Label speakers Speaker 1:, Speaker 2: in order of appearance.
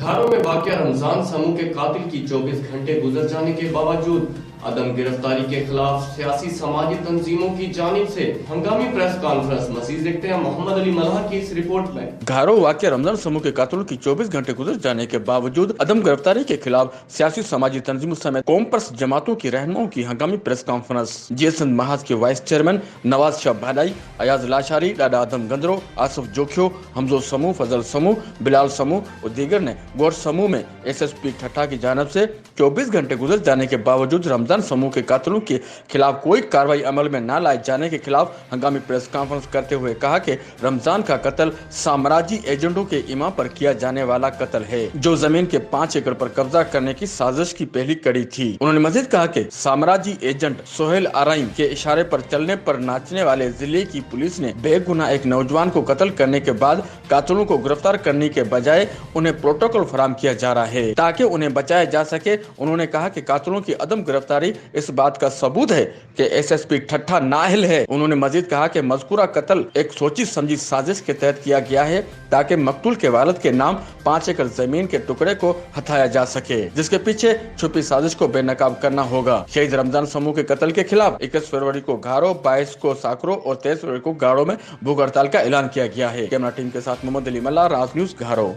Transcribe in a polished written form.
Speaker 1: घारों में वाक़या रमजान समूह के कातिल की 24 घंटे गुजर जाने के बावजूद अदम गिरफ्तारी के खिलाफ सियासी समाजी तंजीमों की जानिब से हंगामी प्रेस कॉन्फ्रेंस। मज़ीद देखते हैं मोहम्मद अली मल्हार की इस रिपोर्ट में।
Speaker 2: घारो वाक़या रमजान समूह के कातिलों की 24 घंटे गुजर जाने के बावजूद अदम गिरफ्तारी के खिलाफ सियासी समाजी तंजीमों समेत कौम परस्त जमातों की रहनुमाओं की हंगामी प्रेस कॉन्फ्रेंस। जीएसएन महाज के वाइस चेयरमैन नवाज शाह भालाई, अयाज लाशारी, डाडा आदम गंदरो, आसफ जोखियो, हमजो समूह, फजल समूह, बिलाल समूह और दीगर ने गौर समूह में एसएसपी ठट्ठा की जानिब से 24 घंटे गुजर जाने के बावजूद रमजान समूह के कातिलों के खिलाफ कोई कार्रवाई अमल में न लाए जाने के खिलाफ हंगामी प्रेस कॉन्फ्रेंस करते हुए कहा कि रमजान का कत्ल साम्राज्य एजेंटों के इमाम पर किया जाने वाला कत्ल है, जो जमीन के 5 एकड़ पर कब्जा करने की साजिश की पहली कड़ी थी। उन्होंने मजीद कहा कि साम्राज्य एजेंट सोहेल आराइम के इशारे पर चलने पर नाचने वाले जिले की पुलिस ने बेगुनाह एक नौजवान को कत्ल करने के बाद कातिलों को गिरफ्तार करने के बजाय उन्हें प्रोटोकॉल फराहम किया जा रहा है ताकि उन्हें बचाया जा सके। उन्होंने कहा कि कातिलों की अदम गिरफ्तारी इस बात का सबूत है कि एसएसपी ठट्ठा नाअहल है। उन्होंने मजीद कहा कि मज़कूरा कत्ल एक सोची समझी साजिश के तहत किया गया है ताकि मकतूल के वालिद के नाम 5 एकड़ जमीन के टुकड़े को हटाया जा सके, जिसके पीछे छुपी साजिश को बेनकाब करना होगा। शहीद रमजान समूह के कत्ल के खिलाफ 21 फरवरी को घारो, 22 को साकरो और 23 फरवरी को गाड़ो में भूख हड़ताल का ऐलान किया गया है। कैमरा टीम के साथ मोहम्मद अली मल्हार, राज न्यूज़, घारो।